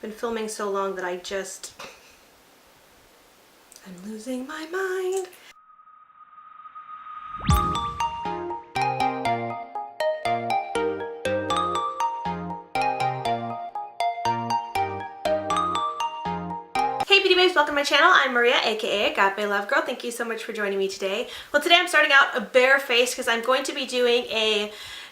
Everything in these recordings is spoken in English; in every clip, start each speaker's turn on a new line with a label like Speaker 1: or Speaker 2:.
Speaker 1: been filming so long that I'm losing my mind. Hey beauty babes, welcome to my channel. I'm Maria, aka Agape Love Girl. Thank you so much for joining me today. Well, today I'm starting out a bare face because I'm going to be doing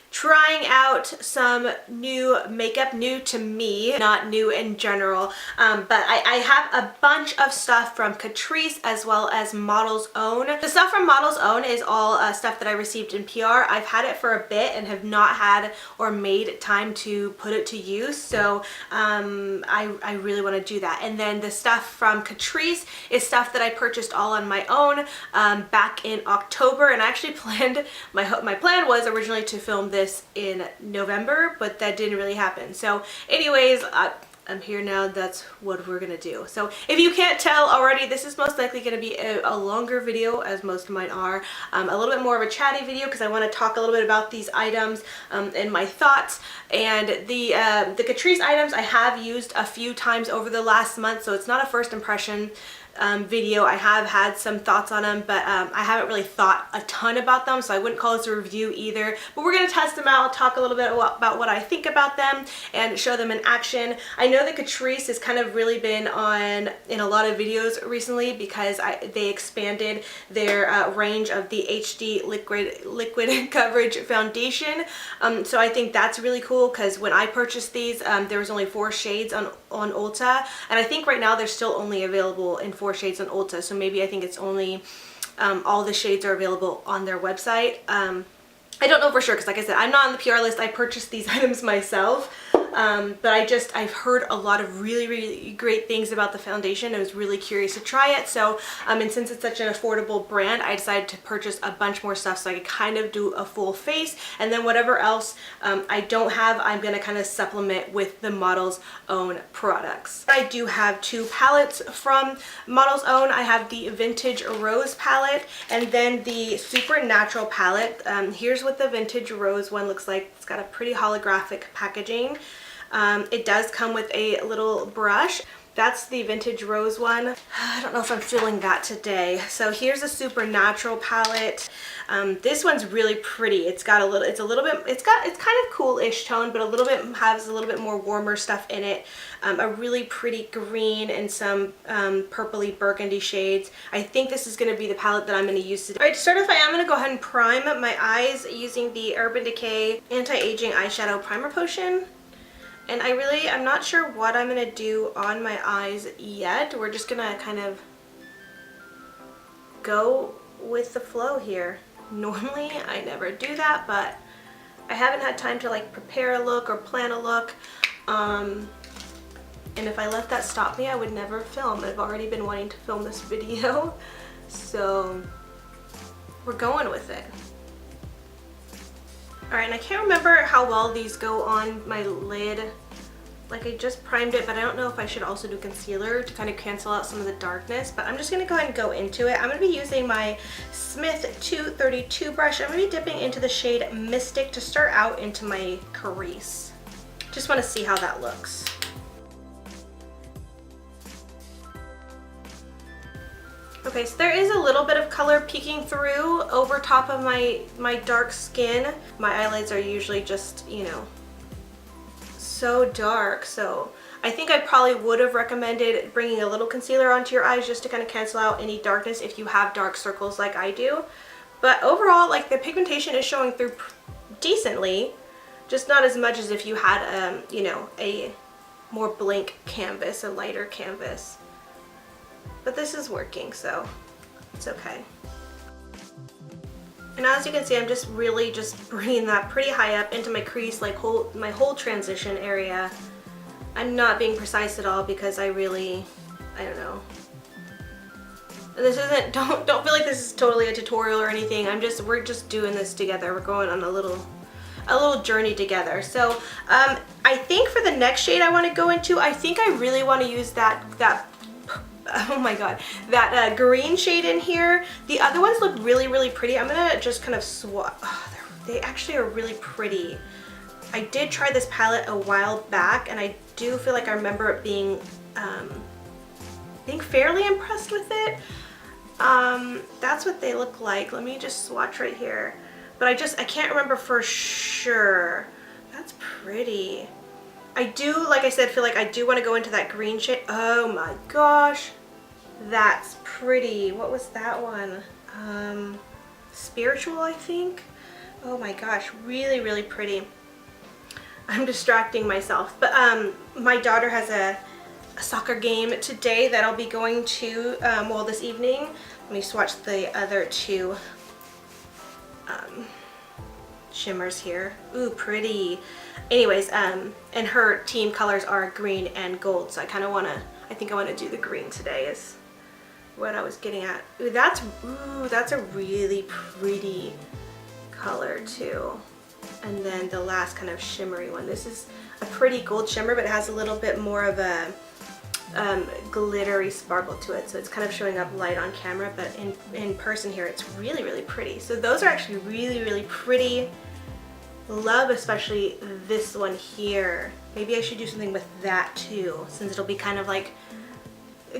Speaker 1: trying out some new makeup, new to me, not new in general, but I have a bunch of stuff from Catrice as well as Model's Own. The stuff from Model's Own is all stuff that I received in PR. I've had it for a bit and have not had or made time to put it to use, so I really want to do that. And then the stuff from Catrice is stuff that I purchased all on my own back in October, and I actually planned, my plan was originally to film this in November, but that didn't really happen. So anyways, I'm here now. That's what we're gonna do. So if you can't tell already, this is most likely gonna be a longer video, as most of mine are, a little bit more of a chatty video because I want to talk a little bit about these items and my thoughts. And the Catrice items I have used a few times over the last month, so it's not a first impression video. I have had some thoughts on them, but I haven't really thought a ton about them, so I wouldn't call this a review either. But we're going to test them out, talk a little bit about what I think about them, and show them in action. I know that Catrice has kind of really been in a lot of videos recently because they expanded their range of the HD liquid coverage foundation. So I think that's really cool because when I purchased these, there was only 4 shades on Ulta, and I think right now they're still only available in 4 shades on Ulta, so maybe I think it's only all the shades are available on their website. I don't know for sure because, like I said, I'm not on the PR list. I purchased these items myself, but I've heard a lot of really great things about the foundation. I was really curious to try it, so and since it's such an affordable brand, I decided to purchase a bunch more stuff so I could kind of do a full face, and then whatever else I don't have, I'm gonna kind of supplement with the Model's Own products. I do have 2 palettes from Model's Own. I have the Vintage Rose palette and then the Supernatural palette. Here's what the Vintage Rose one looks like. It's got a pretty holographic packaging. It does come with a little brush. That's the Vintage Rose one. I don't know if I'm feeling that today. So here's a Supernatural palette. This one's really pretty. It's kind of cool-ish tone, but has a little bit more warmer stuff in it. A really pretty green and some purpley burgundy shades. I think this is going to be the palette that I'm going to use today. Alright, to start off, I am going to go ahead and prime my eyes using the Urban Decay Anti-Aging Eyeshadow Primer Potion. And I'm not sure what I'm going to do on my eyes yet. We're just going to kind of go with the flow here. Normally, I never do that, but I haven't had time to like prepare a look or plan a look. And if I let that stop me, I would never film. I've already been wanting to film this video. So we're going with it. Alright, and I can't remember how well these go on my lid. Like, I just primed it, but I don't know if I should also do concealer to kind of cancel out some of the darkness. But I'm just going to go ahead and go into it. I'm going to be using my Smith 232 brush. I'm going to be dipping into the shade Mystic to start out into my crease. Just want to see how that looks. Okay, so there is a little bit of color peeking through over top of my dark skin. My eyelids are usually just, you know, so dark, so I think I probably would have recommended bringing a little concealer onto your eyes just to kind of cancel out any darkness if you have dark circles like I do. But overall, like, the pigmentation is showing through decently, just not as much as if you had you know, a more blank canvas, a lighter canvas. But this is working, so it's okay. And as you can see, I'm just really bringing that pretty high up into my crease, like my whole transition area. I'm not being precise at all because I don't know. This isn't, don't feel like this is totally a tutorial or anything. We're just doing this together. We're going on a little journey together. So I think for the next shade I want to go into, I think I really want to use that oh my god, that green shade in here. The other ones look really pretty. I'm gonna just kind of swap. Oh, they actually are really pretty. I did try this palette a while back and I do feel like I remember it being fairly impressed with it. That's what they look like. Let me just swatch right here. But I can't remember for sure. That's pretty. I do, like I said, feel like I do want to go into that green shade. Oh my gosh. That's pretty. What was that one? Spiritual, I think. Oh my gosh, really, really pretty. I'm distracting myself. But my daughter has a soccer game today that I'll be going to, well, this evening. Let me swatch the other two shimmers here. Ooh, pretty. Anyways, and her team colors are green and gold, so I kind of want to, I think I want to do the green today is what I was getting at. Ooh, that's a really pretty color too. And then the last kind of shimmery one. This is a pretty gold shimmer, but it has a little bit more of a glittery sparkle to it, so it's kind of showing up light on camera, but in person here it's really, really pretty. So those are actually really, really pretty. Love especially this one here. Maybe I should do something with that too, since it'll be kind of like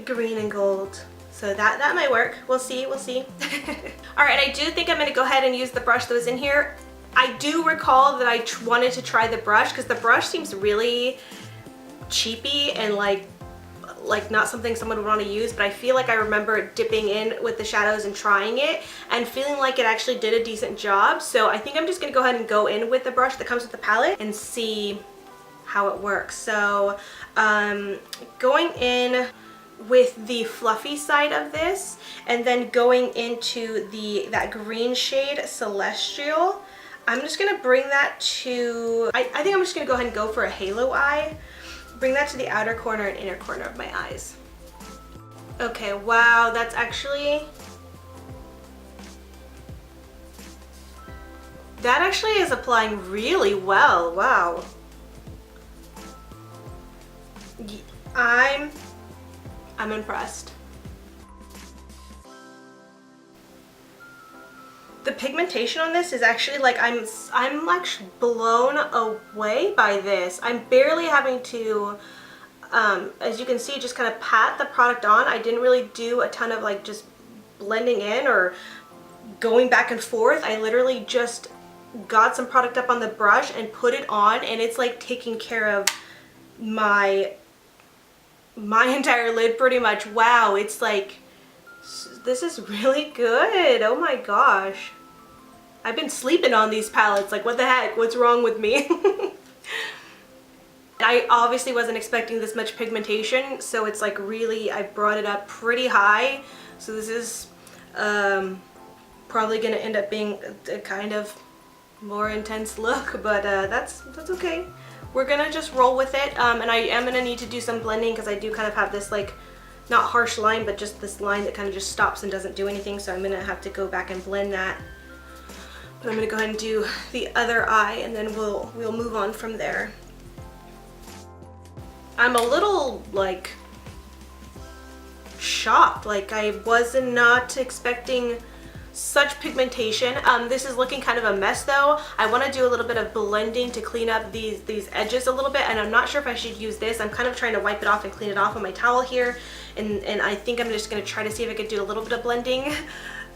Speaker 1: green and gold. So that might work. We'll see, we'll see. All right, I do think I'm gonna go ahead and use the brush that was in here. I do recall that I wanted to try the brush because the brush seems really cheapy and like not something someone would want to use, but I feel like I remember dipping in with the shadows and trying it and feeling like it actually did a decent job. So I think I'm just gonna go ahead and go in with the brush that comes with the palette and see how it works. So going in with the fluffy side of this and then going into that green shade Celestial, I'm just gonna bring that to, I think I'm just gonna go ahead and go for a halo eye. Bring that to the outer corner and inner corner of my eyes. Okay, wow, that's actually, that actually is applying really well, wow. I'm impressed. The pigmentation on this is actually like, I'm actually blown away by this. I'm barely having to, as you can see, just kind of pat the product on. I didn't really do a ton of like just blending in or going back and forth. I literally just got some product up on the brush and put it on, and it's like taking care of my entire lid pretty much. Wow, it's like, this is really good. Oh my gosh. I've been sleeping on these palettes. Like, what the heck? What's wrong with me? I obviously wasn't expecting this much pigmentation, so it's like really, I brought it up pretty high. So this is probably gonna end up being a kind of more intense look, but that's okay. We're gonna just roll with it, and I am gonna need to do some blending because I do kind of have this like, not harsh line, but just this line that kind of just stops and doesn't do anything, so I'm gonna have to go back and blend that. But I'm gonna go ahead and do the other eye, and then we'll move on from there. I'm a little like shocked, like I was not expecting such pigmentation. This is looking kind of a mess though. I want to do a little bit of blending to clean up these edges a little bit, and I'm not sure if I should use this. I'm kind of trying to wipe it off and clean it off on my towel here, and I think I'm just going to try to see if I could do a little bit of blending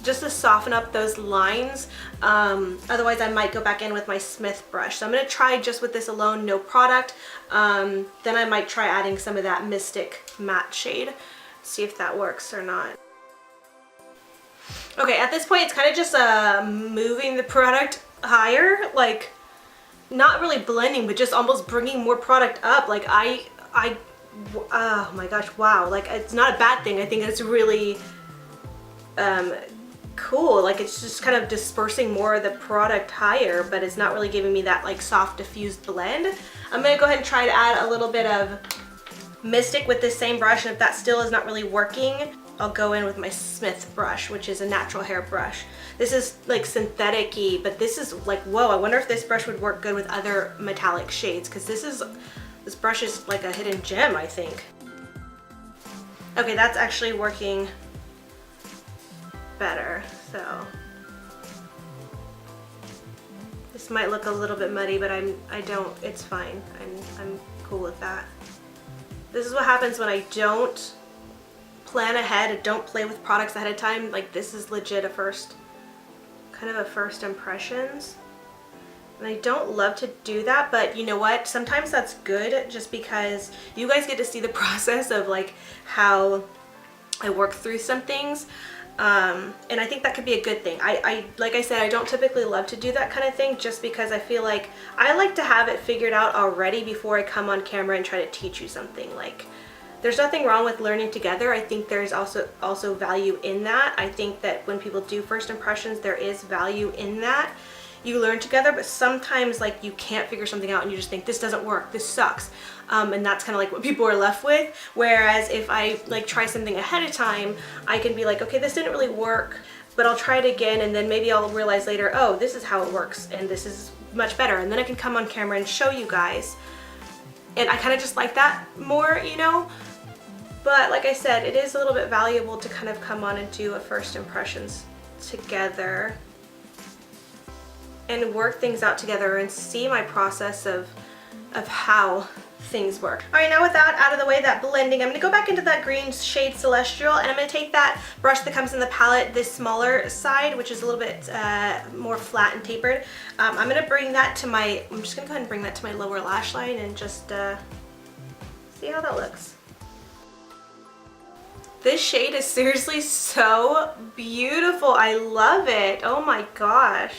Speaker 1: just to soften up those lines. Otherwise I might go back in with my Smith brush. So I'm going to try just with this alone, no product. Then I might try adding some of that Mystic matte shade, see if that works or not. Okay, at this point it's kind of just moving the product higher, like not really blending, but just almost bringing more product up. Like oh my gosh, wow, like it's not a bad thing. I think it's really cool. Like it's just kind of dispersing more of the product higher, but it's not really giving me that like soft diffused blend. I'm gonna go ahead and try to add a little bit of Mystic with this same brush, and if that still is not really working, I'll go in with my Smith brush, which is a natural hair brush. This is like synthetic-y, but this is like, whoa, I wonder if this brush would work good with other metallic shades, because this brush is like a hidden gem, I think. Okay, that's actually working better, so. This might look a little bit muddy, but it's fine. I'm cool with that. This is what happens when I don't plan ahead and don't play with products ahead of time. Like, this is legit a first impressions. And I don't love to do that, but you know what? Sometimes that's good, just because you guys get to see the process of like how I work through some things. And I think that could be a good thing. Like I said, I don't typically love to do that kind of thing, just because I feel like I like to have it figured out already before I come on camera and try to teach you something. Like, there's nothing wrong with learning together. I think there's also value in that. I think that when people do first impressions, there is value in that. You learn together, but sometimes like you can't figure something out and you just think, this doesn't work, this sucks. And that's kind of like what people are left with. Whereas if I like try something ahead of time, I can be like, okay, this didn't really work, but I'll try it again, and then maybe I'll realize later, oh, this is how it works and this is much better. And then I can come on camera and show you guys. And I kind of just like that more, you know? But like I said, it is a little bit valuable to kind of come on and do a first impressions together and work things out together and see my process of how things work. All right, now with that out of the way, that blending, I'm gonna go back into that green shade Celestial, and I'm gonna take that brush that comes in the palette, this smaller side, which is a little bit more flat and tapered. I'm gonna bring that to my, I'm just gonna go ahead and bring that to my lower lash line and just see how that looks. This shade is seriously so beautiful. I love it. Oh my gosh.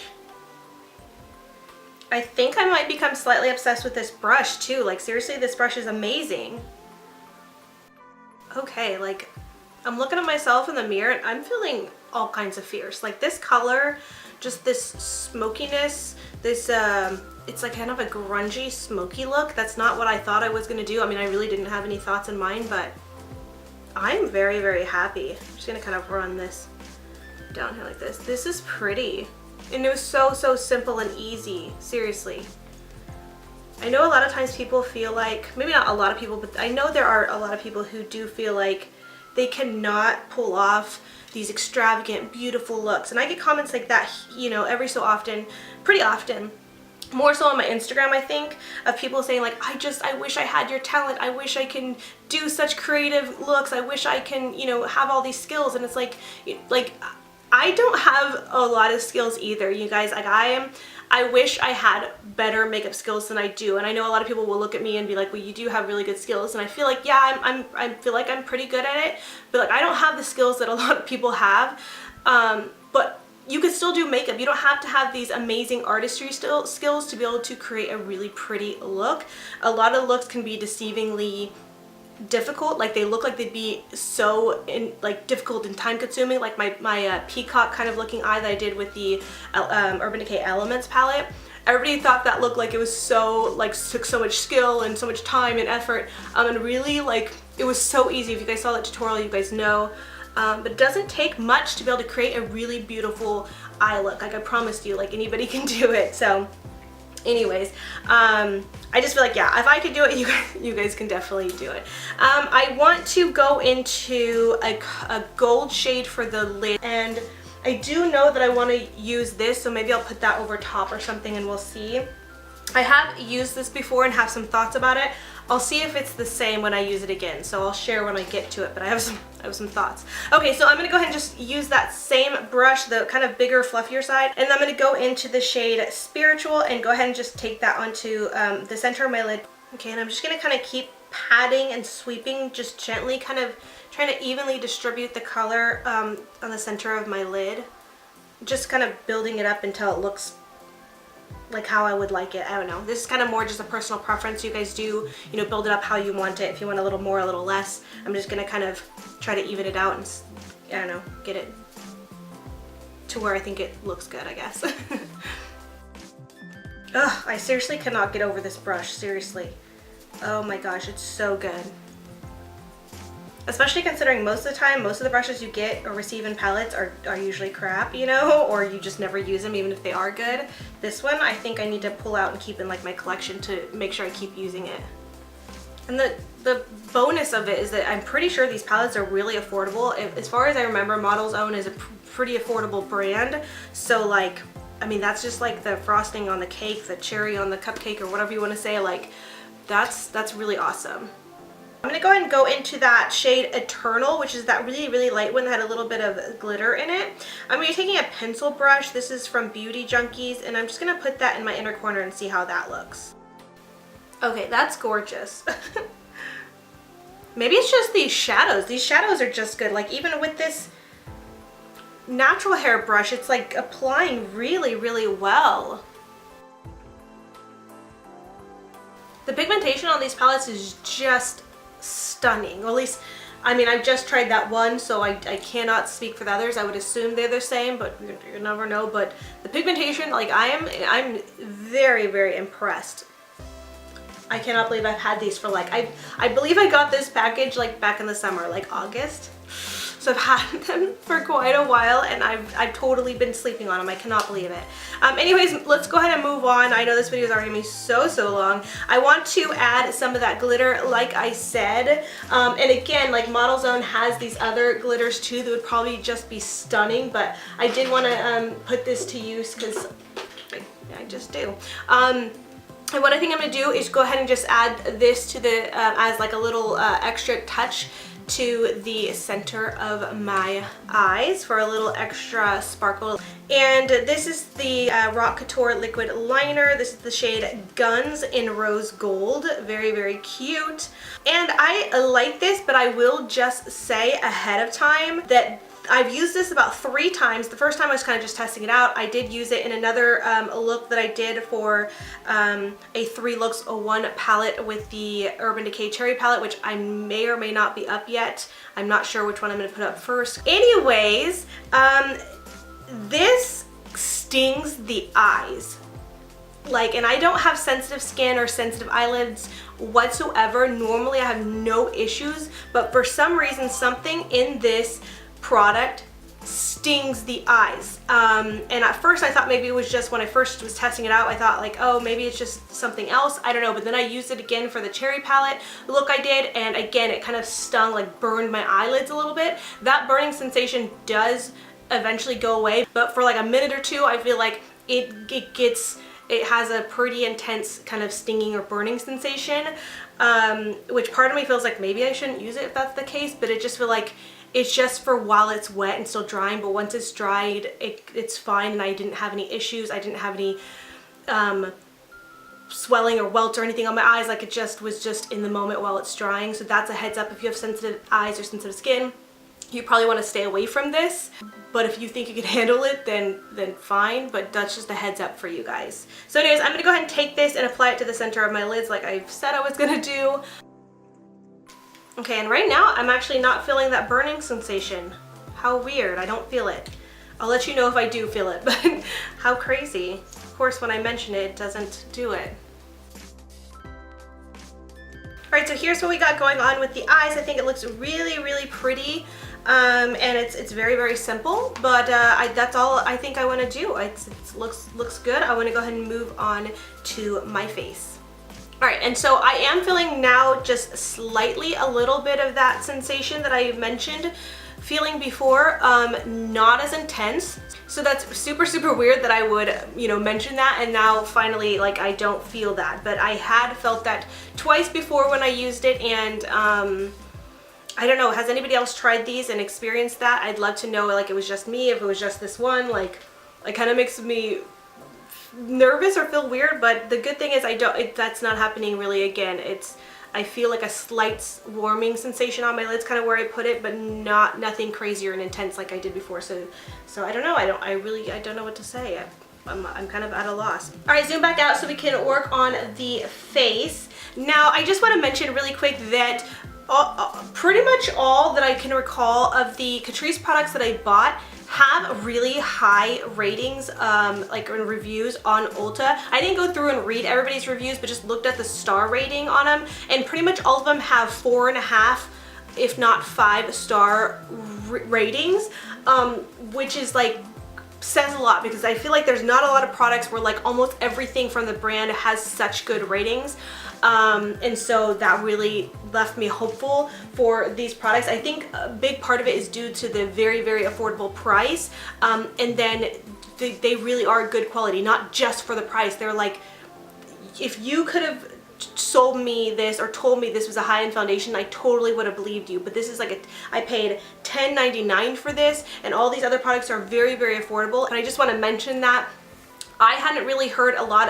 Speaker 1: I think I might become slightly obsessed with this brush too. Like, seriously, this brush is amazing. Okay, like, I'm looking at myself in the mirror and I'm feeling all kinds of fierce. Like, this color, just this smokiness, this, it's like kind of a grungy, smoky look. That's not what I thought I was gonna do. I mean, I really didn't have any thoughts in mind, but I'm very, very happy. I'm just gonna kind of run this down here like this. This is pretty. And it was so simple and easy, seriously. I know a lot of times people feel like, maybe not a lot of people, but I know there are a lot of people who do feel like they cannot pull off these extravagant, beautiful looks. And I get comments like that, you know, every so often, pretty often. More so on my Instagram, I think, of people saying like, I wish I had your talent. I wish I can do such creative looks. I wish I can, you know, have all these skills. And it's like I don't have a lot of skills either, you guys. Like, I wish I had better makeup skills than I do. And I know a lot of people will look at me and be like, well, you do have really good skills. And I feel like, yeah, I feel like I'm pretty good at it, but like, I don't have the skills that a lot of people have. But you could still do makeup. You don't have to have these amazing artistry skills to be able to create a really pretty look. A lot of looks can be deceivingly difficult. Like, they look like they'd be so difficult and time consuming. Like my peacock kind of looking eye that I did with the Urban Decay Elements palette. Everybody thought that looked like it was so, like, took so much skill and so much time and effort. And really, like, it was so easy. If you guys saw that tutorial, you guys know. But it doesn't take much to be able to create a really beautiful eye look. Like, I promised you, like, anybody can do it. So anyways, I just feel like, yeah, if I could do it, you guys can definitely do it. I want to go into a gold shade for the lid, and I do know that I want to use this, so maybe I'll put that over top or something and we'll see. I have used this before and have some thoughts about it. I'll see if it's the same when I use it again, so I'll share when I get to it, but I have some thoughts. Okay, so I'm gonna go ahead and just use that same brush, the kind of bigger, fluffier side, and I'm gonna go into the shade Spiritual and go ahead and just take that onto the center of my lid. Okay, and I'm just gonna kind of keep patting and sweeping, just gently, kind of trying to evenly distribute the color on the center of my lid. Just kind of building it up until it looks like how I would like it. I don't know. This is kind of more just a personal preference. You guys do, you know, build it up how you want it. If you want a little more, a little less. I'm just gonna kind of try to even it out and, I don't know, get it to where I think it looks good, I guess. Ugh, I seriously cannot get over this brush, seriously. Oh my gosh, it's so good. Especially considering most of the time, most of the brushes you get or receive in palettes are usually crap, you know, or you just never use them even if they are good. This one, I think I need to pull out and keep in like my collection to make sure I keep using it. And the bonus of it is that I'm pretty sure these palettes are really affordable. As far as I remember, Model's Own is a pretty affordable brand. So like, I mean, that's just like the frosting on the cake, the cherry on the cupcake, or whatever you want to say. Like, that's really awesome. I'm going to go ahead and go into that shade Eternal, which is that really, really light one that had a little bit of glitter in it. I'm going to be taking a pencil brush. This is from Beauty Junkies, and I'm just going to put that in my inner corner and see how that looks. Okay, that's gorgeous. Maybe it's just these shadows. These shadows are just good. Like, even with this natural hair brush, it's like applying really, really well. The pigmentation on these palettes is just stunning. Or at least, I mean, I've just tried that one, so I cannot speak for the others. I would assume they're the same, but you never know. But the pigmentation, like, I'm very, very impressed. I cannot believe I've had these for like, I believe I got this package like back in the summer, like August. So I've had them for quite a while, and I've totally been sleeping on them. I cannot believe it. Anyways, let's go ahead and move on. I know this video is already going to be so long. I want to add some of that glitter, like I said. And again, like Model Zone has these other glitters too that would probably just be stunning, but I did want to put this to use because I just do. And what I think I'm going to do is go ahead and just add this to the, as like a little extra touch to the center of my eyes for a little extra sparkle. And this is the Rock Couture liquid liner. This is the shade Guns in Rose Gold. Very, very cute. And I like this, but I will just say ahead of time that I've used this about 3 times. The first time I was kind of just testing it out. I did use it in another look that I did for a 3 Looks 01 palette with the Urban Decay Cherry palette, which I may or may not be up yet. I'm not sure which one I'm going to put up first. Anyways, this stings the eyes. Like, and I don't have sensitive skin or sensitive eyelids whatsoever. Normally I have no issues, but for some reason something in this product stings the eyes. And at first I thought maybe it was just when I first was testing it out, I thought like, oh, maybe it's just something else. I don't know. But then I used it again for the cherry palette look I did, and again it kind of stung, like burned my eyelids a little bit. That burning sensation does eventually go away, but for like a minute or two I feel like it has a pretty intense kind of stinging or burning sensation, which part of me feels like maybe I shouldn't use it if that's the case, but it just feels like it's just for while it's wet and still drying, but once it's dried, it's fine, and I didn't have any issues. I didn't have any swelling or welts or anything on my eyes. Like, it just was just in the moment while it's drying. So that's a heads up. If you have sensitive eyes or sensitive skin, you probably want to stay away from this. But if you think you can handle it, then fine. But that's just a heads up for you guys. So anyways, I'm going to go ahead and take this and apply it to the center of my lids like I said I was going to do. Okay, and right now I'm actually not feeling that burning sensation. How weird. I don't feel it. I'll let you know if I do feel it, but how crazy. Of course, when I mention it, it doesn't do it. Alright, so here's what we got going on with the eyes. I think it looks really, really pretty. And it's very, very simple, but that's all I think I want to do. It looks good. I want to go ahead and move on to my face. Alright, and so I am feeling now just slightly a little bit of that sensation that I mentioned feeling before, not as intense. So that's super, super weird that I would, you know, mention that, and now finally, like, I don't feel that. But I had felt that twice before when I used it, and I don't know, has anybody else tried these and experienced that? I'd love to know, like, it was just me, if it was just this one. Like, it kind of makes me nervous or feel weird, but the good thing is that's not happening really again. I feel like a slight warming sensation on my lids, kind of where I put it, but nothing crazier and intense like I did before. So I don't know. I don't know what to say. I'm kind of at a loss. All right, zoom back out so we can work on the face. Now, I just want to mention really quick that pretty much all that I can recall of the Catrice products that I bought have really high ratings, like in reviews on Ulta. I didn't go through and read everybody's reviews, but just looked at the star rating on them, and pretty much all of them have 4.5, if not 5-star ratings, which is like says a lot, because I feel like there's not a lot of products where like almost everything from the brand has such good ratings. And so that really left me hopeful for these products. I think a big part of it is due to the very, very affordable price. And then they really are good quality, not just for the price. They're like, if you could have sold me this or told me this was a high-end foundation, I totally would have believed you. But this is like I paid $10.99 for this, and all these other products are very, very affordable. And I just want to mention that I hadn't really heard a lot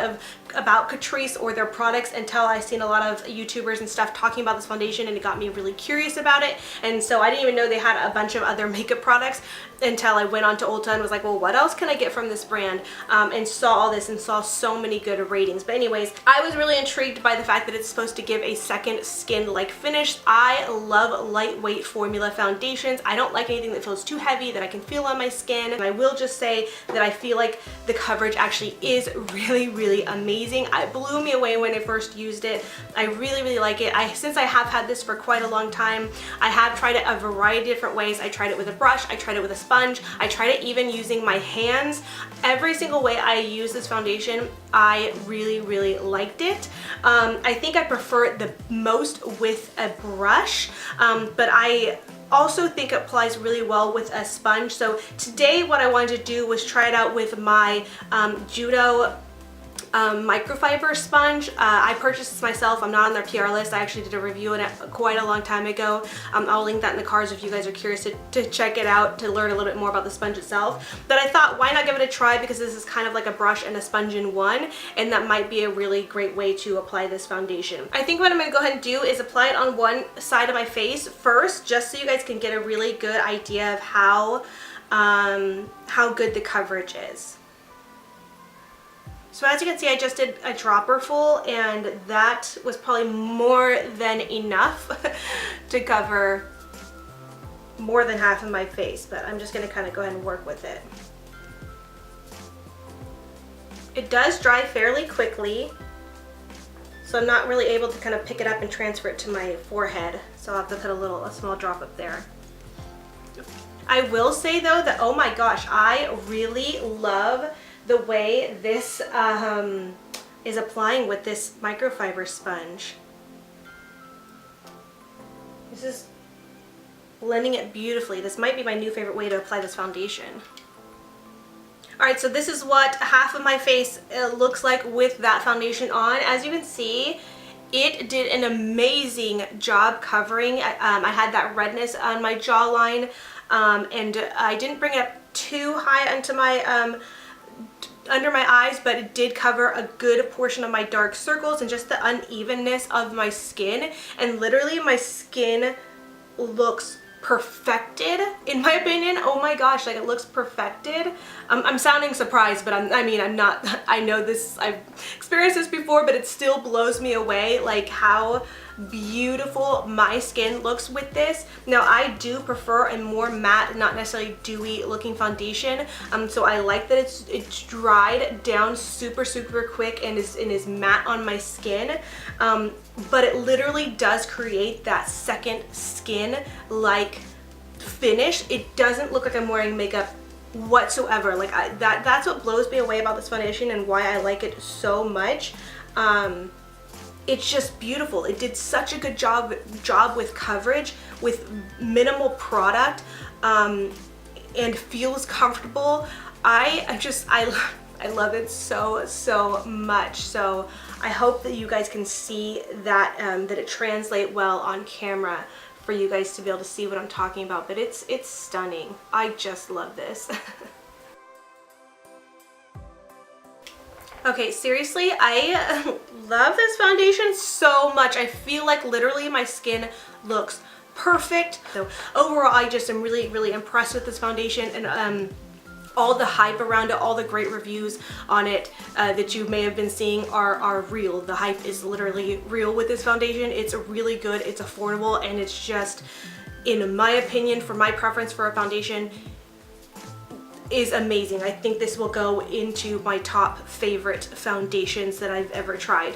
Speaker 1: about Catrice or their products until I seen a lot of YouTubers and stuff talking about this foundation, and it got me really curious about it. And so I didn't even know they had a bunch of other makeup products until I went on to Ulta and was like, well, what else can I get from this brand? And saw all this and saw so many good ratings. But anyways, I was really intrigued by the fact that it's supposed to give a second skin-like finish. I love lightweight formula foundations. I don't like anything that feels too heavy that I can feel on my skin. And I will just say that I feel like the coverage actually is really, really amazing. It blew me away when I first used it. I really, really like it. Since I have had this for quite a long time, I have tried it a variety of different ways. I tried it with a brush, I tried it with a sponge, I tried it even using my hands. Every single way I use this foundation, I really, really liked it. I think I prefer it the most with a brush, but I also think it applies really well with a sponge. So today what I wanted to do was try it out with my Judo microfiber sponge. I purchased this myself. I'm not on their PR list. I actually did a review on it quite a long time ago. I'll link that in the cards if you guys are curious to check it out, to learn a little bit more about the sponge itself. But I thought, why not give it a try, because this is kind of like a brush and a sponge in one, and that might be a really great way to apply this foundation. I think what I'm going to go ahead and do is apply it on one side of my face first, just so you guys can get a really good idea of how good the coverage is. So as you can see, I just did a dropper full, and that was probably more than enough to cover more than half of my face, but I'm just going to kind of go ahead and work with it. It does dry fairly quickly, so I'm not really able to kind of pick it up and transfer it to my forehead, so I'll have to put a small drop up there. I will say though that, oh my gosh, I really love the way this is applying with this microfiber sponge. This is blending it beautifully. This might be my new favorite way to apply this foundation. Alright, so this is what half of my face looks like with that foundation on. As you can see, it did an amazing job covering. I had that redness on my jawline, and I didn't bring it up too high onto my under my eyes, but it did cover a good portion of my dark circles and just the unevenness of my skin. And literally my skin looks perfected, in my opinion. Oh my gosh, like, it looks perfected. I'm sounding surprised, but I'm not. I know this, I've experienced this before, but it still blows me away, like how beautiful my skin looks with this. Now I do prefer a more matte, not necessarily dewy looking foundation, so I like that it's dried down super quick and is matte on my skin, but it literally does create that second skin like finish. It doesn't look like I'm wearing makeup whatsoever. Like, that's what blows me away about this foundation and why I like it so much. It's just beautiful. It did such a good job with coverage, with minimal product, and feels comfortable. I love it so much. So I hope that you guys can see that that it translates well on camera for you guys to be able to see what I'm talking about. But it's stunning. I just love this. Okay, seriously, I love this foundation so much. I feel like literally my skin looks perfect. So overall, I just am really impressed with this foundation, and all the hype around it, all the great reviews on it that you may have been seeing are real. The hype is literally real with this foundation. It's really good, it's affordable, and it's just, in my opinion, for my preference for a foundation, is amazing. I think this will go into my top favorite foundations that I've ever tried.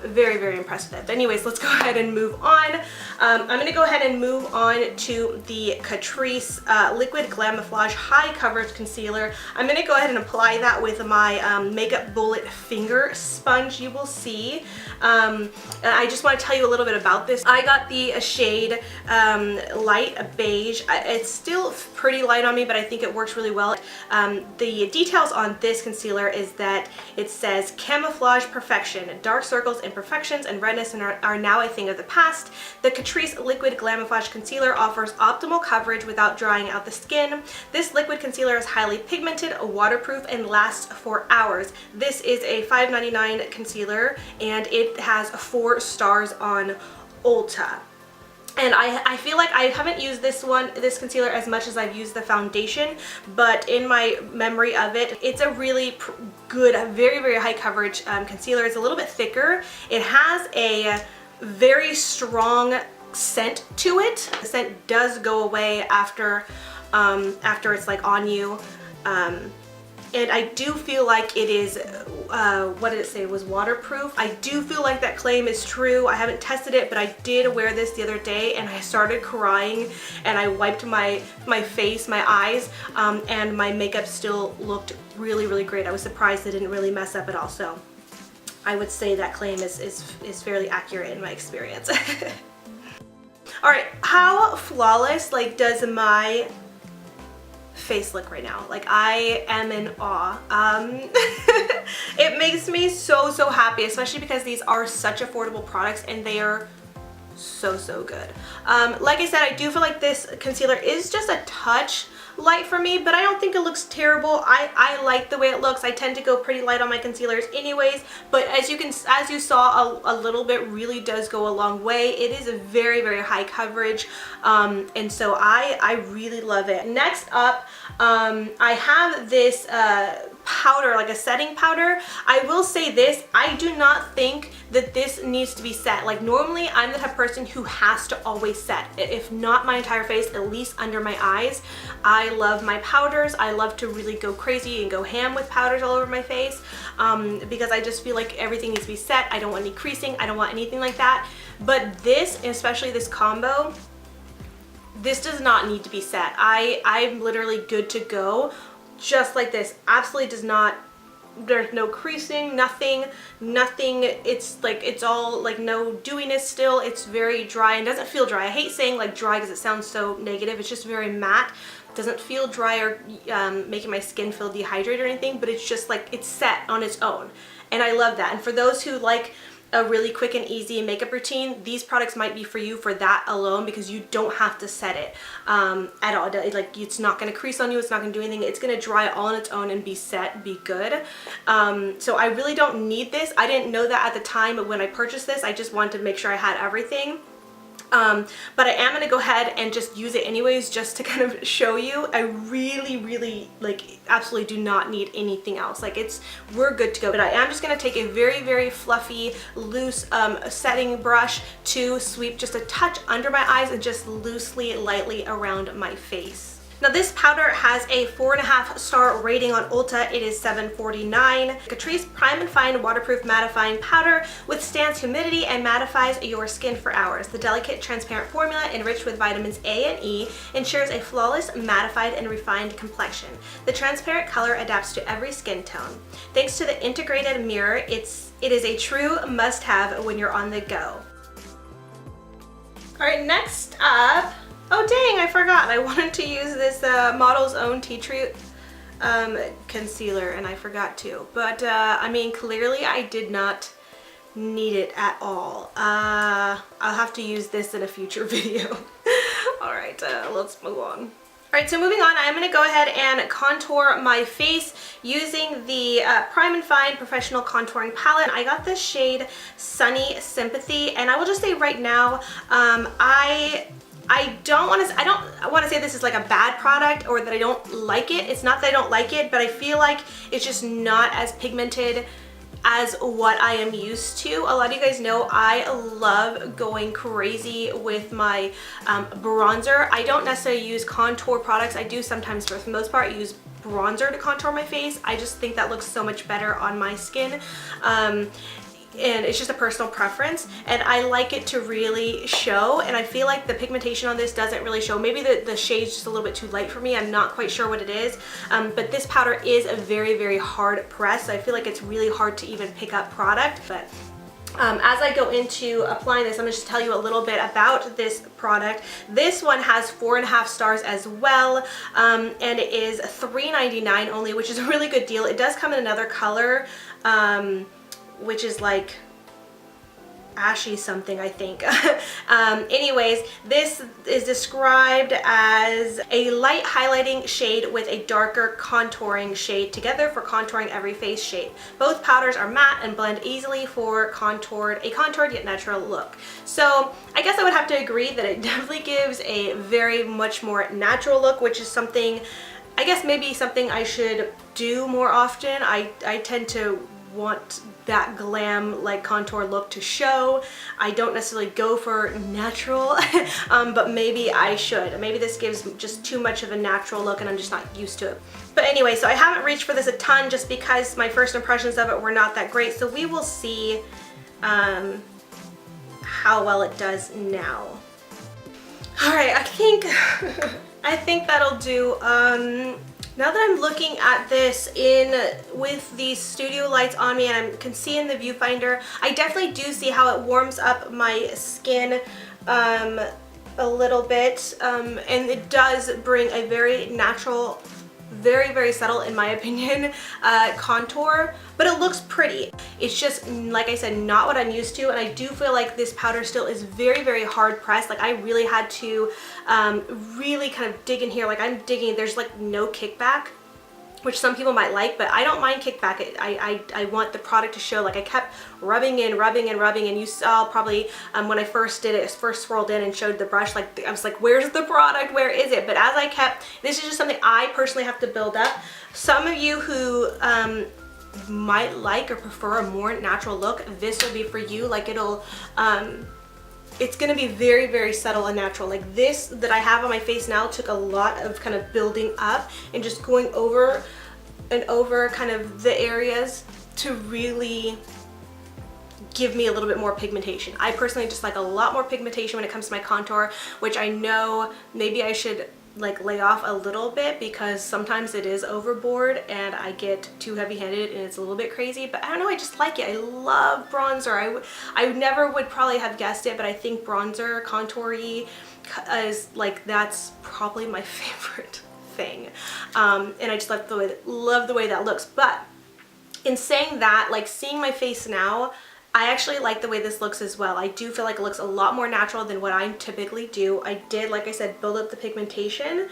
Speaker 1: Very impressed with it. But anyways, let's go ahead and move on. I'm going to go ahead and move on to the Catrice Liquid Glamouflage High Coverage Concealer. I'm going to go ahead and apply that with my Makeup Bullet Finger Sponge, you will see. I just want to tell you a little bit about this. I got the shade Light Beige. It's still pretty light on me, but I think it works really well. The details on this concealer is that it says camouflage perfection. Dark circles, imperfections, and redness are now a thing of the past. The Catrice Liquid Glamouflage Concealer offers optimal coverage without drying out the skin. This liquid concealer is highly pigmented, waterproof, and lasts for hours. This is a $5.99 concealer, and it has 4 stars on Ulta. And I feel like I haven't used this concealer as much as I've used the foundation, but in my memory of it, it's a really good, very, very high coverage concealer. It's a little bit thicker. It has a very strong scent to it. The scent does go away after it's like on you. And I do feel like it is, what did it say, it was waterproof. I do feel like that claim is true. I haven't tested it, but I did wear this the other day and I started crying and I wiped my face, my eyes, and my makeup still looked really, really great. I was surprised it didn't really mess up at all. So I would say that claim is fairly accurate in my experience. All right, how flawless like does my face look right now? Like, I am in awe. It makes me so happy, especially because these are such affordable products and they are so good. Like I said, I do feel like this concealer is just a touch light for me, but I don't think it looks terrible. I like the way it looks. I tend to go pretty light on my concealers anyways, but as you saw, a little bit really does go a long way. It is a very, very high coverage, and so I really love it. Next up, I have this powder, like a setting powder. I will say this, I do not think that this needs to be set. Like, normally I'm the type of person who has to always set, if not my entire face, at least under my eyes. I love my powders. I love to really go crazy and go ham with powders all over my face, because I just feel like everything needs to be set. I don't want any creasing. I don't want anything like that. But this, especially this combo, this does not need to be set. I'm literally good to go just like this. Absolutely does not, there's no creasing, nothing. It's like, it's all like no dewiness still. It's very dry and doesn't feel dry. I hate saying like dry because it sounds so negative. It's just very matte. Doesn't feel dry or making my skin feel dehydrated or anything, but it's just like, it's set on its own. And I love that. And for those who like a really quick and easy makeup routine, these products might be for you for that alone, because you don't have to set it at all. Like, it's not going to crease on you, it's not going to do anything. It's going to dry all on its own and be set, be good. So I really don't need this. I didn't know that at the time, but when I purchased this, I just wanted to make sure I had everything. But I am going to go ahead and just use it anyways, just to kind of show you. I really like absolutely do not need anything else. Like, we're good to go. But I am just going to take a very fluffy, loose setting brush to sweep just a touch under my eyes and just loosely, lightly around my face. Now, this powder has a 4.5 star rating on Ulta. It is $7.49. Catrice Prime and Fine Waterproof Mattifying Powder withstands humidity and mattifies your skin for hours. The delicate, transparent formula, enriched with vitamins A and E, ensures a flawless, mattified, and refined complexion. The transparent color adapts to every skin tone. Thanks to the integrated mirror, it is a true must-have when you're on the go. All right, next up, oh dang, I forgot. I wanted to use this Model's Own Tea Tree concealer and I forgot to. But I mean, clearly I did not need it at all. I'll have to use this in a future video. All right, let's move on. Alright, so moving on, I'm going to go ahead and contour my face using the Prime and Fine Professional Contouring Palette. I got this shade Sunny Sympathy, and I will just say right now, I don't want to say this is like a bad product or that I don't like it. It's not that I don't like it, but I feel like it's just not as pigmented as what I am used to. A lot of you guys know I love going crazy with my bronzer. I don't necessarily use contour products. I do sometimes, but for the most part, I use bronzer to contour my face. I just think that looks so much better on my skin. And it's just a personal preference, and I like it to really show, and I feel like the pigmentation on this doesn't really show. Maybe the shade's just a little bit too light for me. I'm not quite sure what it is, but this powder is a very hard press, so I feel like it's really hard to even pick up product. But As I go into applying this, I'm going to just tell you a little bit about this product. This one has 4.5 stars as well, and it is $3.99 only, which is a really good deal. It does come in another color, which is like ashy something, I think. Anyways, this is described as a light highlighting shade with a darker contouring shade together for contouring every face shape. Both powders are matte and blend easily for a contoured yet natural look. So I guess I would have to agree that it definitely gives a very much more natural look, which is something, I guess maybe something I should do more often. I tend to want that glam like contour look to show. I don't necessarily go for natural, but maybe I should. Maybe this gives just too much of a natural look and I'm just not used to it. But anyway, so I haven't reached for this a ton just because my first impressions of it were not that great. So we will see how well it does now. All right, I think that'll do. Now that I'm looking at this with these studio lights on me and I can see in the viewfinder, I definitely do see how it warms up my skin a little bit, and it does bring a very natural, very subtle, in my opinion, contour, but it looks pretty. It's just, like I said, not what I'm used to, and I do feel like this powder still is very hard pressed. Like I really had to really kind of dig in here. Like I'm digging, there's like no kickback, which some people might like, but I don't mind kickback. I want the product to show. Like I kept rubbing in, and you saw probably when I first did it, first swirled in and showed the brush, like I was like, where's the product, where is it? But as I kept, this is just something I personally have to build up. Some of you who might like or prefer a more natural look, this will be for you. Like it'll it's gonna be very subtle and natural. Like this that I have on my face now took a lot of kind of building up and just going over and over kind of the areas to really give me a little bit more pigmentation. I personally just like a lot more pigmentation when it comes to my contour, which I know maybe I should like lay off a little bit because sometimes it is overboard and I get too heavy-handed and it's a little bit crazy, but I don't know, I just like it. I love bronzer. I never would probably have guessed it, but I think bronzer, contour-y is like, that's probably my favorite thing. And I just love the way that looks. But in saying that, like seeing my face now, I actually like the way this looks as well. I do feel like it looks a lot more natural than what I typically do. I did, like I said, build up the pigmentation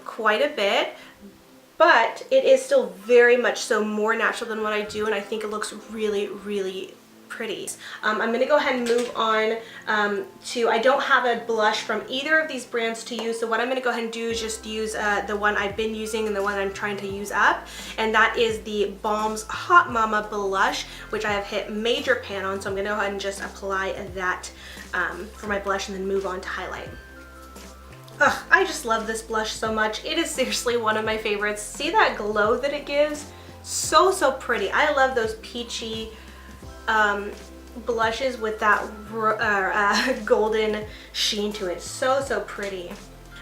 Speaker 1: quite a bit, but it is still very much so more natural than what I do, and I think it looks really pretty. I'm going to go ahead and move on to, I don't have a blush from either of these brands to use, so what I'm going to go ahead and do is just use the one I've been using and the one I'm trying to use up, and that is the Balm's Hot Mama blush, which I have hit major pan on, so I'm going to go ahead and just apply that for my blush and then move on to highlight. Ugh, I just love this blush so much. It is seriously one of my favorites. See that glow that it gives? So pretty. I love those peachy blushes with that golden sheen to it. So pretty.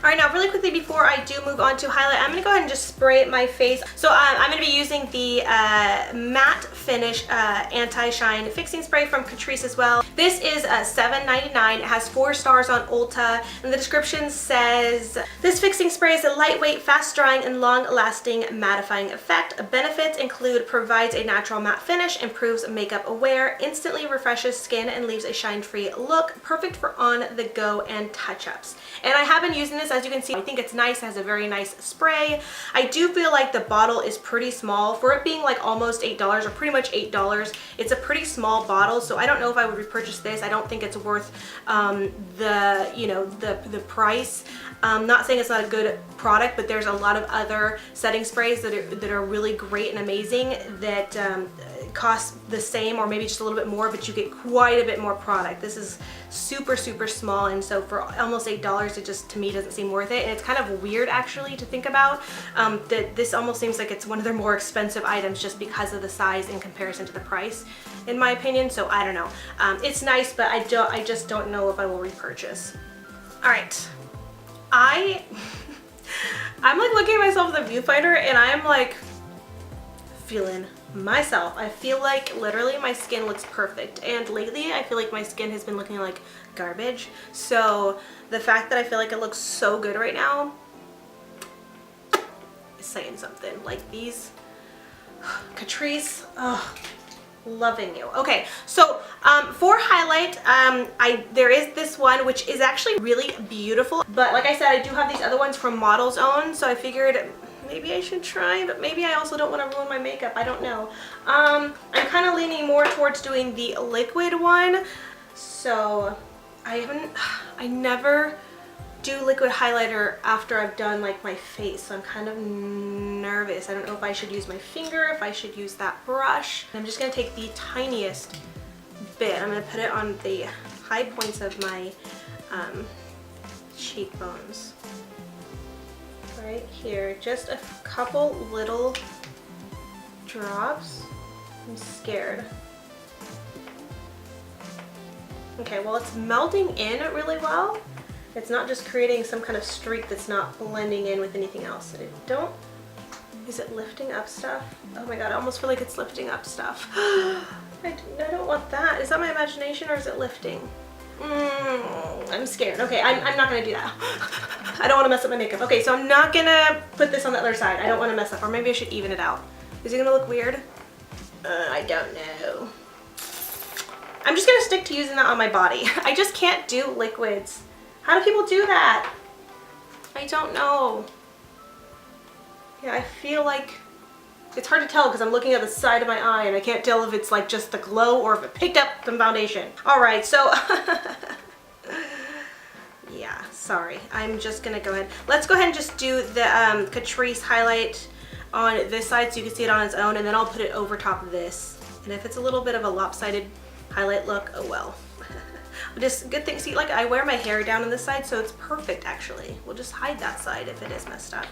Speaker 1: Alright, now really quickly before I do move on to highlight, I'm going to go ahead and just spray my face. So I'm going to be using the matte finish anti-shine fixing spray from Catrice as well. This is $7.99. It has 4 stars on Ulta, and the description says, this fixing spray is a lightweight, fast drying, and long-lasting mattifying effect. Benefits include provides a natural matte finish, improves makeup aware, instantly refreshes skin, and leaves a shine-free look, perfect for on-the-go and touch-ups. And I have been using this, as you can see. I think it's nice. It has a very nice spray. I do feel like the bottle is pretty small for it being like almost $8 or pretty much $8. It's a pretty small bottle, so I don't know if I would repurchase this. I don't think it's worth the price. Not saying it's not a good product, but there's a lot of other setting sprays that are really great and amazing that cost the same or maybe just a little bit more, but you get quite a bit more product. This is super small, and so for almost $8, it just to me doesn't seem worth it. And it's kind of weird actually to think about that this almost seems like it's one of their more expensive items just because of the size in comparison to the price, in my opinion. So I don't know. It's nice, but I just don't know if I will repurchase. All right, I'm like looking at myself in the viewfinder and I'm like feeling myself. I feel like literally my skin looks perfect, and lately I feel like my skin has been looking like garbage. So the fact that I feel like it looks so good right now is saying something. Like these Catrice, oh, loving you. Okay, so for highlight, there is this one which is actually really beautiful, but like I said, I do have these other ones from Model's Own, so I figured maybe I should try, but maybe I also don't want to ruin my makeup. I don't know. I'm kind of leaning more towards doing the liquid one, so I never do liquid highlighter after I've done like my face, so I'm kind of nervous. I don't know if I should use my finger, if I should use that brush. I'm just gonna take the tiniest bit. I'm gonna put it on the high points of my cheekbones. Right here, just a couple little drops. I'm scared. Okay, well, it's melting in really well. It's not just creating some kind of streak that's not blending in with anything else. Is it lifting up stuff? Oh my god, I almost feel like it's lifting up stuff. I don't want that. Is that my imagination, or is it lifting? I'm scared. Okay, I'm not gonna do that. I don't want to mess up my makeup. Okay, so I'm not gonna put this on the other side. I don't want to mess up, or maybe I should even it out. Is it gonna look weird? I don't know. I'm just gonna stick to using that on my body. I just can't do liquids. How do people do that? I don't know. Yeah, I feel like it's hard to tell because I'm looking at the side of my eye and I can't tell if it's like just the glow or if it picked up some foundation. All right, so yeah, sorry. I'm just gonna go ahead. Let's go ahead and just do the Catrice highlight on this side so you can see it on its own, and then I'll put it over top of this. And if it's a little bit of a lopsided highlight look, oh well. Just good thing, see, like I wear my hair down on this side, so it's perfect actually. We'll just hide that side if it is messed up.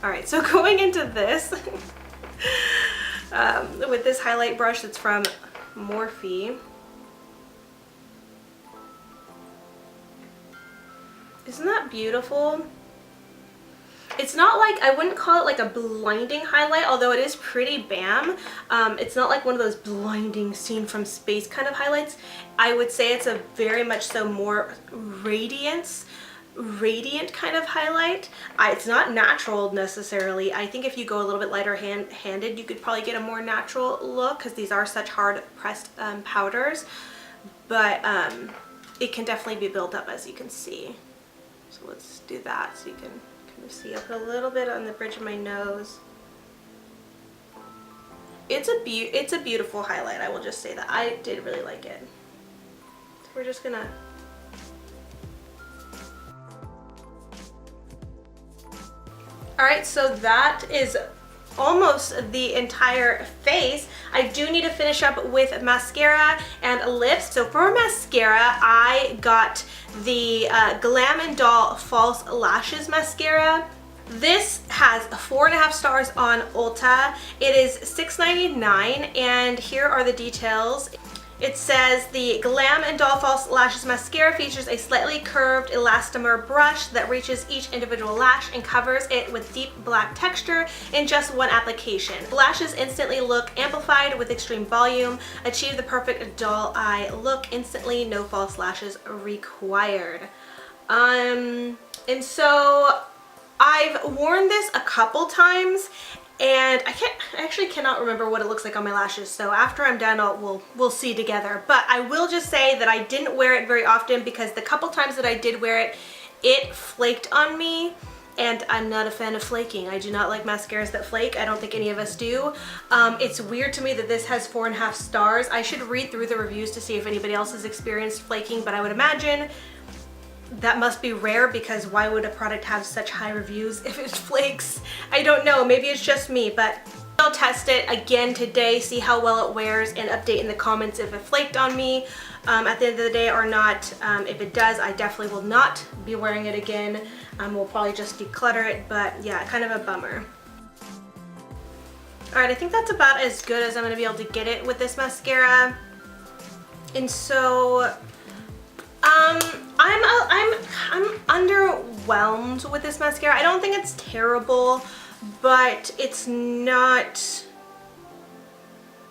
Speaker 1: All right, so going into this with this highlight brush that's from Morphe. Isn't that beautiful? It's not like, I wouldn't call it like a blinding highlight, although it is pretty bam. It's not like one of those blinding seen from space kind of highlights. I would say it's a very much so more radiant kind of highlight. It's not natural necessarily. I think if you go a little bit lighter handed, you could probably get a more natural look because these are such hard pressed powders. But it can definitely be built up, as you can see. So let's do that so you can kind of see. I'll put a little bit on the bridge of my nose. It's a beautiful highlight, I will just say that. I did really like it. So we're just gonna Alright, so that is almost the entire face. I do need to finish up with mascara and lips. So for mascara, I got the Glam & Doll False Lashes Mascara. This has 4.5 stars on Ulta. It is $6.99, and here are the details. It says the Glam & Doll False Lashes Mascara features a slightly curved elastomer brush that reaches each individual lash and covers it with deep black texture in just one application. Lashes instantly look amplified with extreme volume. Achieve the perfect doll eye look instantly, no false lashes required. And so I've worn this a couple times, and I actually cannot remember what it looks like on my lashes, so after I'm done we'll see together. But I will just say that I didn't wear it very often because the couple times that I did wear it, it flaked on me, and I'm not a fan of flaking. I do not like mascaras that flake. I don't think any of us do. It's weird to me that this has 4.5 stars. I should read through the reviews to see if anybody else has experienced flaking, but I would imagine that must be rare because why would a product have such high reviews if it flakes? I don't know, maybe it's just me, but I'll test it again today, see how well it wears, and update in the comments if it flaked on me at the end of the day or not. If it does, I definitely will not be wearing it again. We'll probably just declutter it, but yeah, kind of a bummer. Alright, I think that's about as good as I'm going to be able to get it with this mascara. And so I'm underwhelmed with this mascara. I don't think it's terrible, but it's not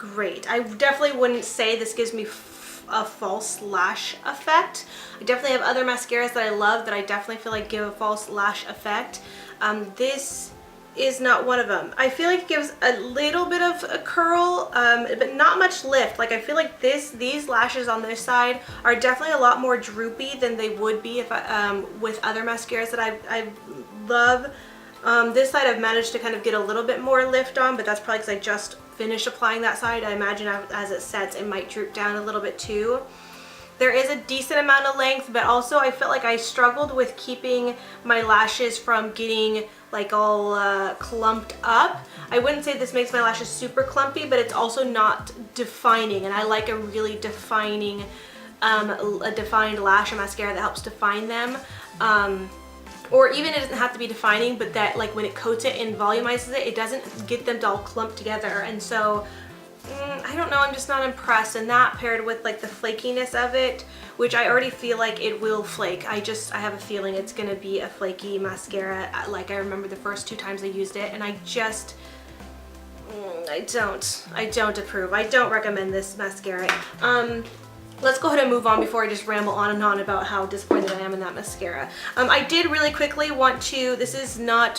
Speaker 1: great. I definitely wouldn't say this gives me a false lash effect. I definitely have other mascaras that I love that I definitely feel like give a false lash effect. This is not one of them. I feel like it gives a little bit of a curl, but not much lift. Like I feel like these lashes on this side are definitely a lot more droopy than they would be if with other mascaras that I love. This side I've managed to kind of get a little bit more lift on, but that's probably because I just finished applying that side. I imagine as it sets it might droop down a little bit too. There is a decent amount of length, but also I felt like I struggled with keeping my lashes from getting like all clumped up. I wouldn't say this makes my lashes super clumpy, but it's also not defining, and I like a really defining, a defined lash or mascara that helps define them. Or even it doesn't have to be defining, but that like when it coats it and volumizes it, it doesn't get them to all clump together. And so I don't know, I'm just not impressed. And that paired with like the flakiness of it, which I already feel like it will flake. I have a feeling it's gonna be a flaky mascara like I remember the first 2 times I used it, and I just I don't approve. I don't recommend this mascara. Let's go ahead and move on before I just ramble on and on about how disappointed I am in that mascara. I did really quickly want to, this is not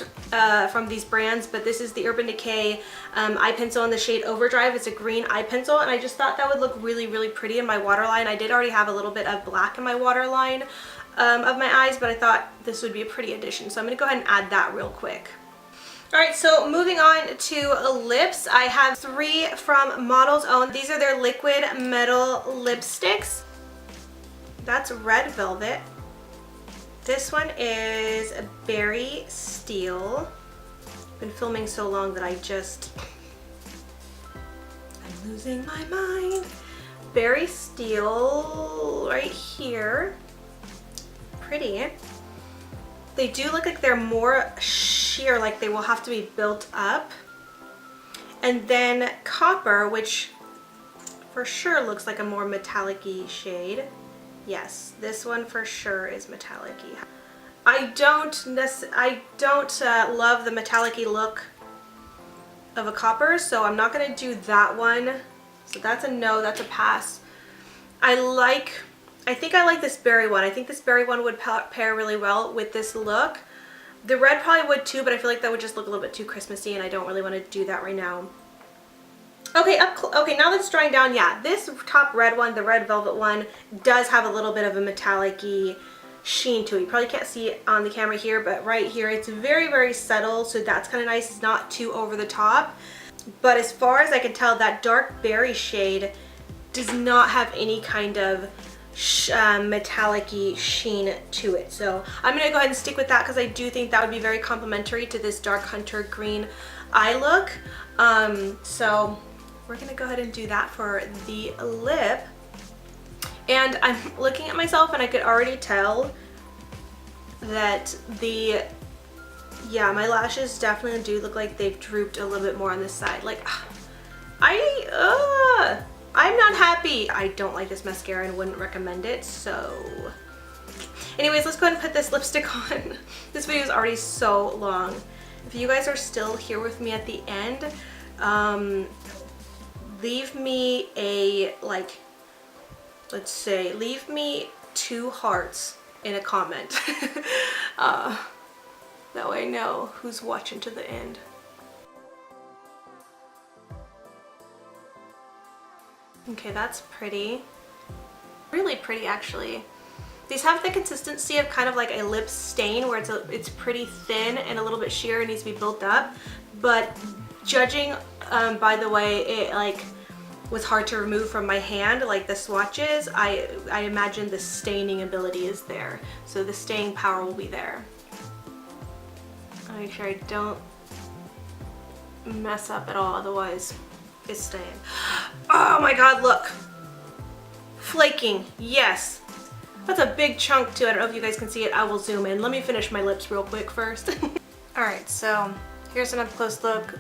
Speaker 1: from these brands, but this is the Urban Decay eye pencil in the shade Overdrive. It's a green eye pencil, and I just thought that would look really, really pretty in my waterline. I did already have a little bit of black in my waterline of my eyes, but I thought this would be a pretty addition. So I'm gonna go ahead and add that real quick. Alright, so moving on to lips, I have 3 from Model's Own. These are their liquid metal lipsticks. That's Red Velvet. This one is Berry Steel. I've been filming so long that I'm losing my mind. Berry Steel right here. Pretty. They do look like they're more sheer, like they will have to be built up. And then Copper, which for sure looks like a more metallic-y shade. Yes, this one for sure is metallic-y. I don't love the metallic-y look of a Copper, so I'm not gonna do that one. So that's a no, that's a pass. I think I like this berry one. I think this berry one would pair really well with this look. The red probably would too, but I feel like that would just look a little bit too Christmassy, and I don't really want to do that right now. Okay, okay, now that it's drying down, yeah, this top red one, the Red Velvet one, does have a little bit of a metallic-y sheen to it. You probably can't see it on the camera here, but right here it's very, very subtle, so that's kind of nice. It's not too over the top. But as far as I can tell, that dark berry shade does not have any kind of metallic-y sheen to it. So I'm gonna go ahead and stick with that because I do think that would be very complimentary to this dark hunter green eye look. So we're gonna go ahead and do that for the lip. And I'm looking at myself and I could already tell that my lashes definitely do look like they've drooped a little bit more on this side. Like I'm not happy. I don't like this mascara and wouldn't recommend it, so anyways, let's go ahead and put this lipstick on. This video is already so long. If you guys are still here with me at the end, leave me a, like, let's say, leave me 2 hearts in a comment. That way I know who's watching to the end. Okay, that's pretty. Really pretty, actually. These have the consistency of kind of like a lip stain where it's pretty thin and a little bit sheer and needs to be built up. But judging by the way it like was hard to remove from my hand, like the swatches, I imagine the staining ability is there. So the staying power will be there. I'll make sure I don't mess up at all, otherwise it's staying. Oh my god, look. Flaking, yes. That's a big chunk too. I don't know if you guys can see it. I will zoom in. Let me finish my lips real quick first. Alright, so here's an up close look.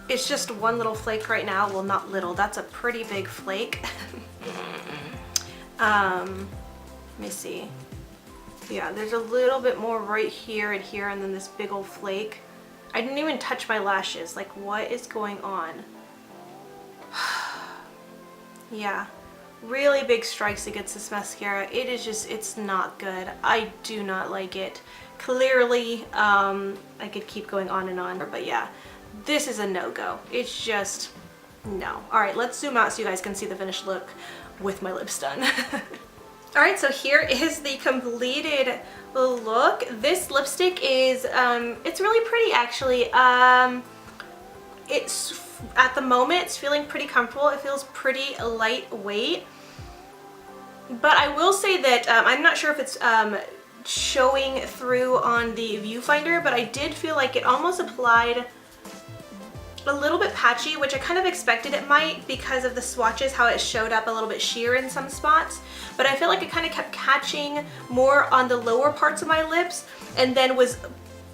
Speaker 1: It's just one little flake right now. Well, not little. That's a pretty big flake. Let me see. Yeah, there's a little bit more right here and here, and then this big old flake. I didn't even touch my lashes. Like, what is going on? Yeah, really big strikes against this mascara. It is just, it's not good. I do not like it. Clearly, I could keep going on and on, but yeah, this is a no-go. It's just, no. All right, let's zoom out so you guys can see the finished look with my lips done. All right, so here is the completed look. This lipstick is, it's really pretty actually. It's, at the moment, it's feeling pretty comfortable. It feels pretty lightweight. But I will say that I'm not sure if it's showing through on the viewfinder, but I did feel like it almost applied a little bit patchy, which I kind of expected it might because of the swatches, how it showed up a little bit sheer in some spots. But I feel like it kind of kept catching more on the lower parts of my lips and then was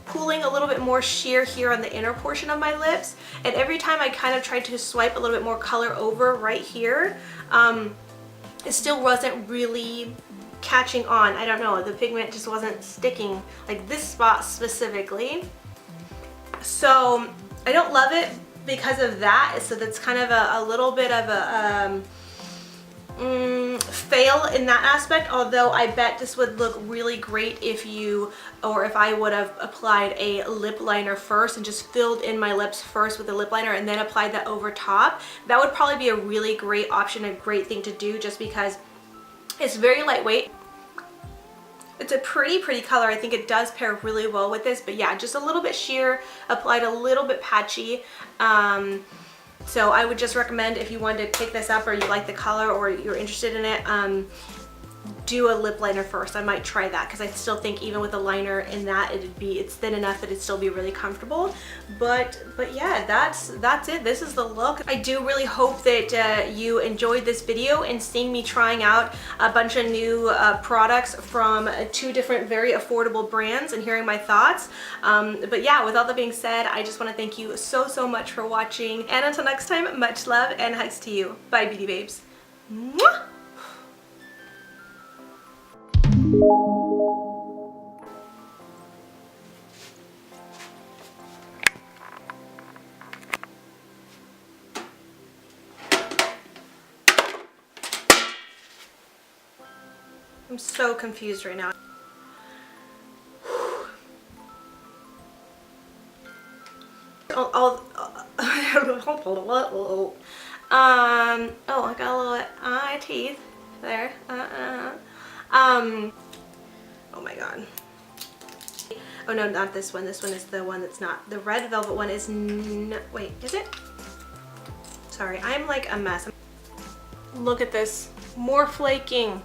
Speaker 1: pulling a little bit more sheer here on the inner portion of my lips. And every time I kind of tried to swipe a little bit more color over right here, it still wasn't really catching on. I don't know, the pigment just wasn't sticking, like this spot specifically. So I don't love it because of that. So that's kind of a little bit of a fail in that aspect, although I bet this would look really great if you, or if I would have applied a lip liner first and just filled in my lips first with a lip liner and then applied that over top. That would probably be a really great option, a great thing to do, just because it's very lightweight. It's a pretty color. I think it does pair really well with this, but yeah, just a little bit sheer, applied a little bit patchy. So I would just recommend, if you wanted to pick this up or you like the color or you're interested in it, do a lip liner first. I might try that because I still think even with a liner in that, it's thin enough that it'd still be really comfortable. But yeah, that's it. This is the look. I do really hope that you enjoyed this video and seeing me trying out a bunch of new products from 2 different very affordable brands and hearing my thoughts. But yeah, with all that being said, I just want to thank you so much for watching, and until next time, much love and hugs to you. Bye, beauty babes. Mwah! I'm so confused right now. Oh, I got a little eye teeth there. Oh my god. Oh no, not this one. This one is the one that's not. The red velvet one is wait, is it? Sorry, I'm like a mess. Look at this. More flaking.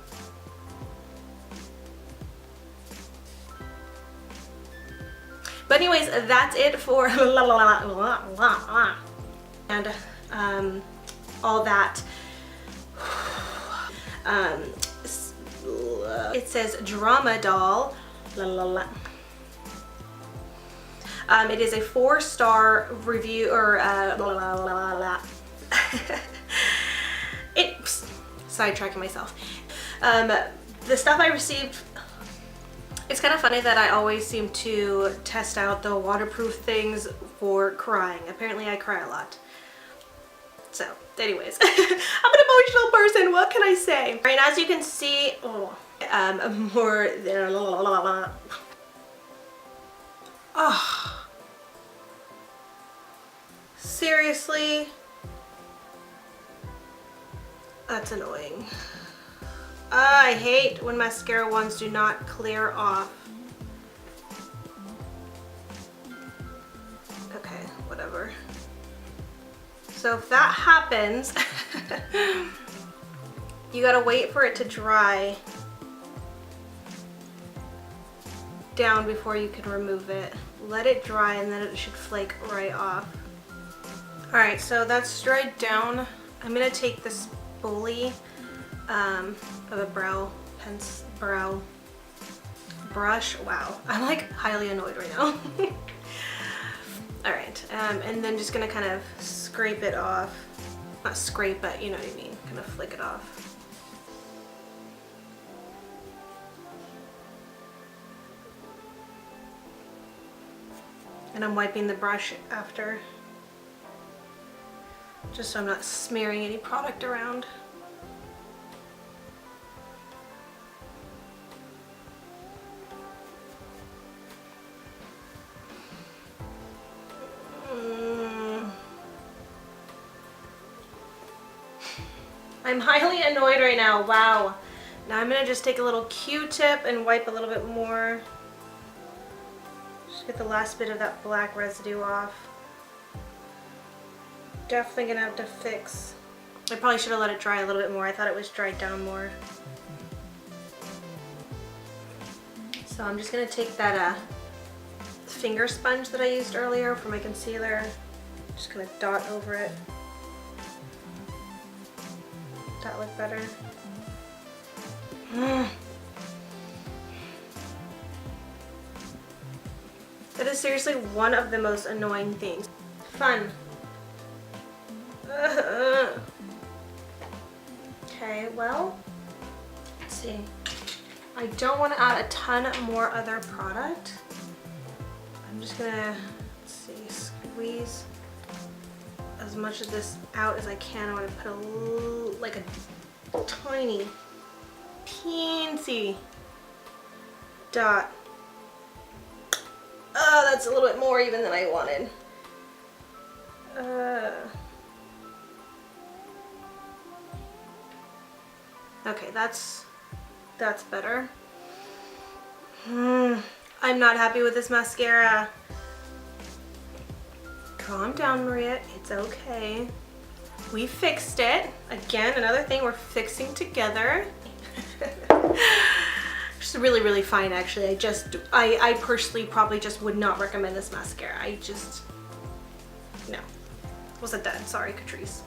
Speaker 1: But anyways, that's it for and all that. It says Drama Doll. It is a 4-star review, or Oops, sidetracking myself. The stuff I received. It's kind of funny that I always seem to test out the waterproof things for crying. Apparently I cry a lot. So, anyways, I'm an emotional person, what can I say? Alright, as you can see, more than oh. Seriously? That's annoying. I hate when mascara ones do not clear off. Okay, whatever. So if that happens, you gotta wait for it to dry down before you can remove it. Let it dry and then it should flake right off. Alright, so that's dried down. I'm gonna take this spoolie of a brow brush. Wow, I'm like highly annoyed right now. Alright, and then just gonna kind of scrape it off. Not scrape, but you know what I mean, kind of flick it off. And I'm wiping the brush after, just so I'm not smearing any product around. I'm highly annoyed right now. Wow. Now I'm gonna just take a little Q-tip and wipe a little bit more. Just get the last bit of that black residue off. Definitely gonna have to fix. I probably should have let it dry a little bit more. I thought it was dried down more. So I'm just gonna take that finger sponge that I used earlier for my concealer. Just gonna dot over it. Does that look better? That is seriously one of the most annoying things. Fun. Okay, well, let's see. I don't want to add a ton more other product. I'm just gonna, let's see, squeeze as much of this out as I can. I'm gonna put a little, like a tiny, teensy dot. Oh, that's a little bit more even than I wanted. Okay, that's better. I'm not happy with this mascara. Calm down, Maria. It's okay. We fixed it. Again, another thing we're fixing together. It's really, really fine, actually. I personally probably just would not recommend this mascara. No. Wasn't done. Sorry, Catrice.